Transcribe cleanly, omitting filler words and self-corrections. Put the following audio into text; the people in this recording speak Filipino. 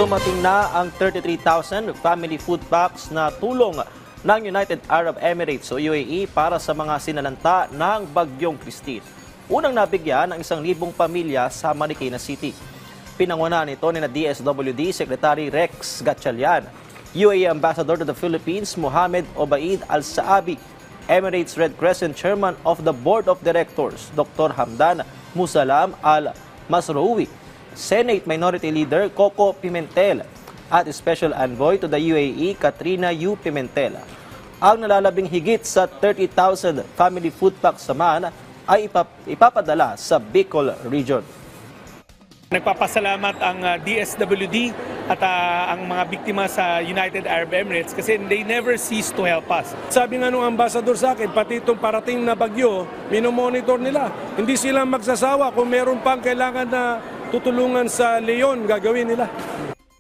Dumating na ang 33,000 family food packs na tulong ng United Arab Emirates o UAE para sa mga sinalanta ng Bagyong Christine. Unang nabigyan ang 1,000 pamilya sa Marikina City. Pinangunahan ito ni DSWD Secretary Rex Gatchalian, UAE Ambassador to the Philippines Mohamed Obaid Al-Saabi, Emirates Red Crescent Chairman of the Board of Directors Dr. Hamdan Musalam Al-Masroui, Senate Minority Leader Coco Pimentel at Special Envoy to the UAE Katrina U. Pimentel. Ang nalalabing higit sa 30,000 family food packs naman ay ipapadala sa Bicol Region. Nagpapasalamat ang DSWD at ang mga biktima sa United Arab Emirates kasi they never cease to help us. Sabi nga nung ambassador sa akin, pati itong parating na bagyo, minomonitor nila. Hindi sila magsasawa kung meron pang kailangan na tutulungan sa Leon, gagawin nila.